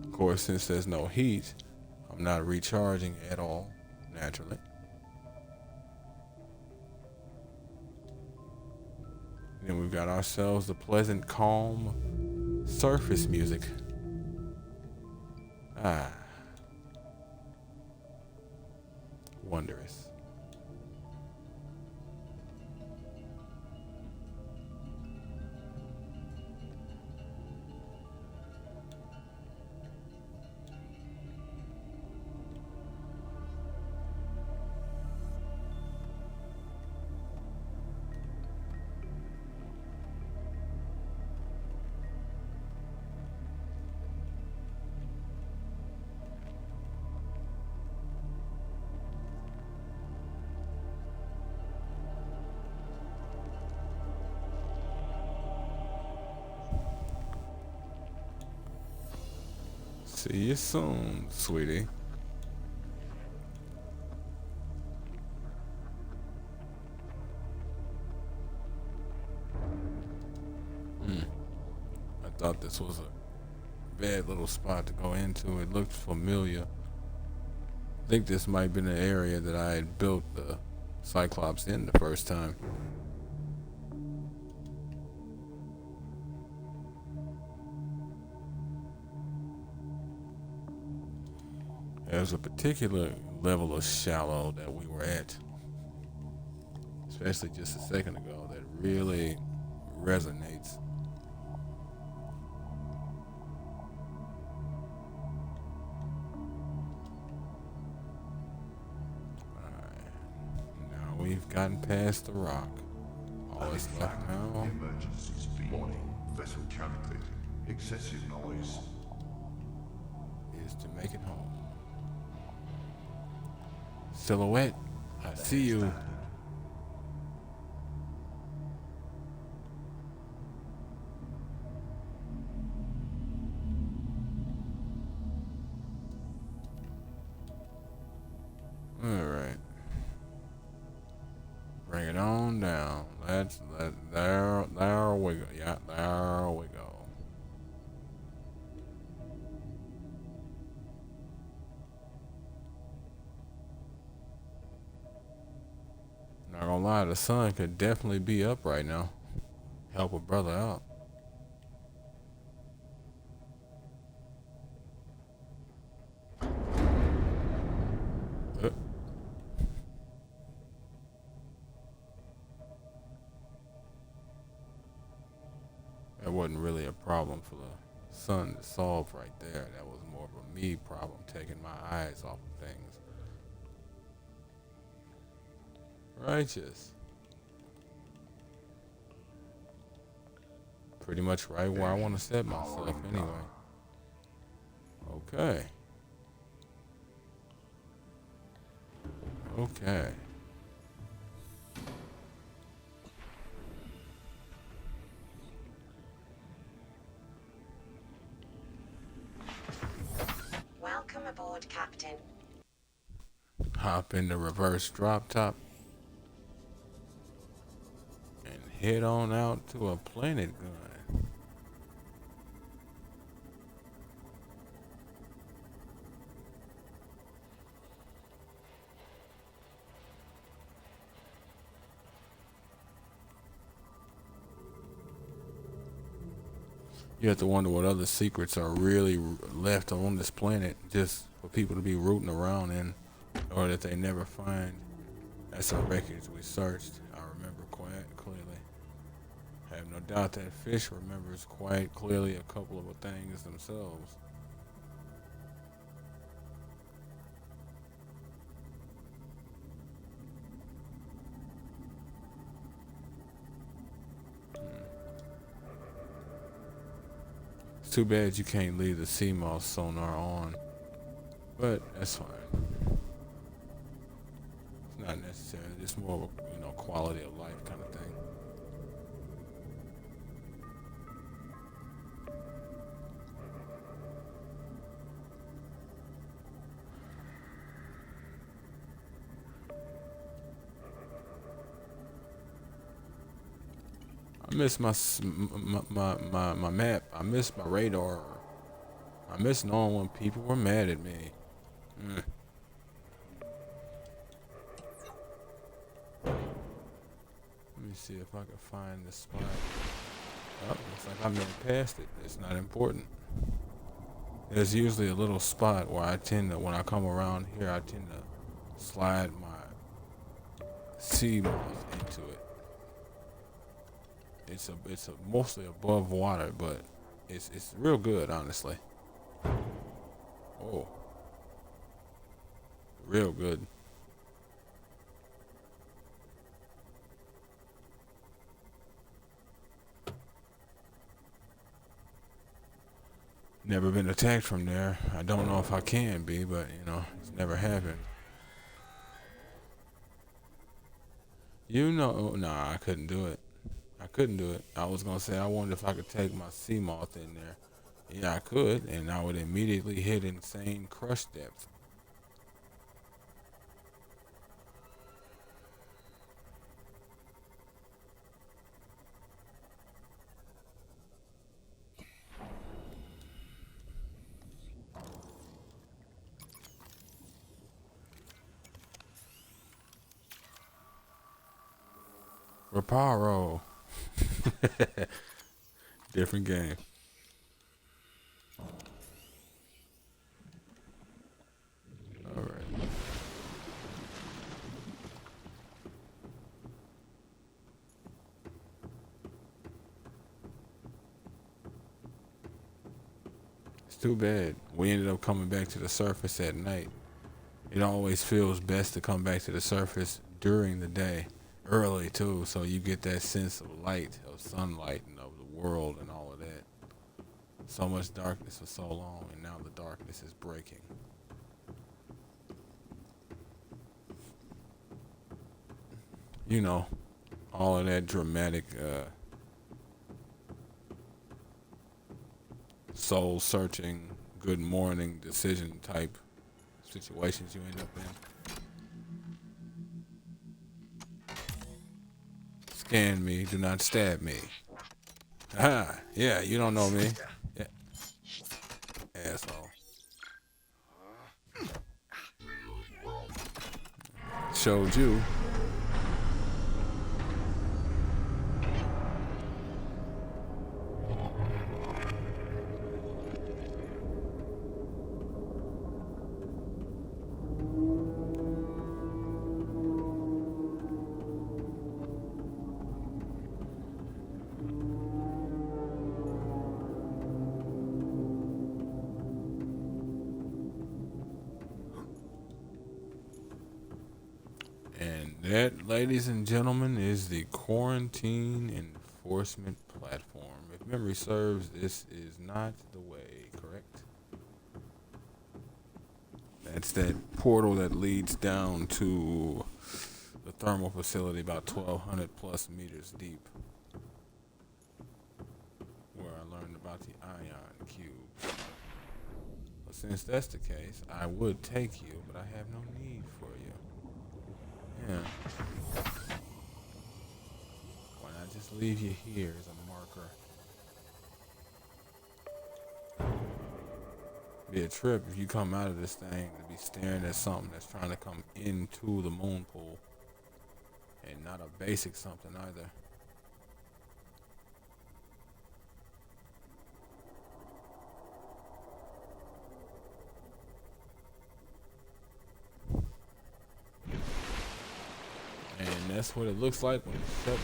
Of course, since there's no heat, I'm not recharging at all, naturally. Then we've got ourselves the pleasant, calm surface music. Ah. Wondrous. See you soon, sweetie. I thought this was a bad little spot to go into. It looked familiar. I think this might have been the area that I had built the Cyclops in the first time. There's a particular level of shallow that we were at, especially just a second ago, that really resonates. Now we've gotten past the rock. All that's left now Emergency speed. Warning. Vessel calculating. Excessive noise. is to make it home. Silhouette, I see you. All right. Bring it on down. There we go. Yeah, there we go. Not gonna lie, the sun could definitely be up right now. Help a brother out. Uh. That wasn't really a problem for the sun to solve right there. That was more of a me problem, taking my eyes off of things. Righteous. Pretty much right where I want to set myself anyway. Okay. Okay. Welcome aboard, Captain. Hop in the reverse drop top and head on out to a planet gun. You have to wonder what other secrets are really left on this planet just for people to be rooting around in, or that they never find. That's our records we searched. I remember quite clearly. I have no doubt that fish remembers quite clearly a couple of things themselves. It's too bad you can't leave the sea moss sonar on, but that's fine. It's not necessary. It's more of a quality of life kind of thing. I miss my map. I miss my radar. I miss knowing when people were mad at me. Let me see if I can find this spot. Oh, looks like I made past it. It's not important. There's usually a little spot where I tend to, when I come around here, I tend to slide my sea moth into it. It's mostly above water, but it's real good, honestly. Oh, real good. Never been attacked from there. I don't know if I can be, but it's never happened. Nah, I couldn't do it. I was gonna say I wondered if I could take my sea moth in there, Yeah, I could, and I would immediately hit insane crush depth. Reparo. Different game. Alright. It's too bad. We ended up coming back to the surface at night. It always feels best to come back to the surface during the day. Early too, so you get that sense of light, of sunlight, and of the world and all of that. So much darkness for so long, and now the darkness is breaking. You know, all of that dramatic, soul searching, good morning decision type situations you end up in. Scan me, do not stab me. Ah, yeah, you don't know me. Yeah. Asshole. Showed you. And that, ladies and gentlemen, is the quarantine enforcement platform. If memory serves, this is not the way, correct? That's that portal that leads down to the thermal facility about 1,200 plus meters deep, where I learned about the ion cube. But since that's the case, I would take you, but I have no need for you. Yeah. Why not just leave you here as a marker? Be a trip if you come out of this thing to be staring at something that's trying to come into the moon pool. And not a basic something either. And that's what it looks like when it's shut down.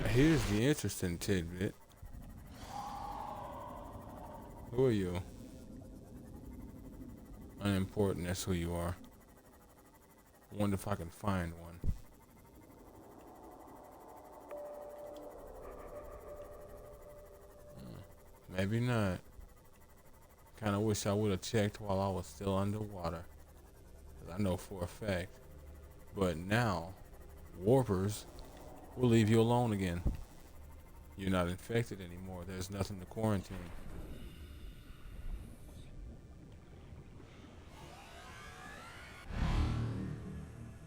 Now here's the interesting tidbit. Who are you? Unimportant, that's who you are. Wonder if I can find one. Maybe not. Kinda wish I would have checked while I was still underwater. 'Cause I know for a fact. But now, warpers will leave you alone again. You're not infected anymore. There's nothing to quarantine.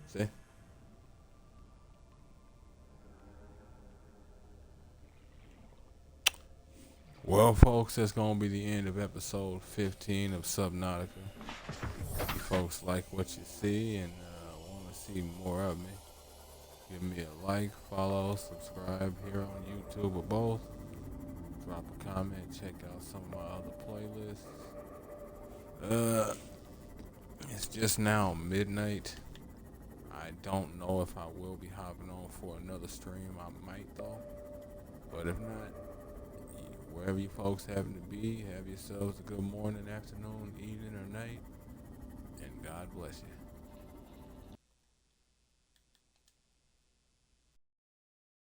See? Well, folks, that's going to be the end of episode 15 of Subnautica. If you folks like what you see and want to see more of me, give me a like, follow, subscribe here on YouTube or both. Drop a comment, check out some of my other playlists. It's just now midnight. I don't know if I will be hopping on for another stream. I might though. But if not, wherever you folks happen to be, have yourselves a good morning, afternoon, evening, or night. And God bless you.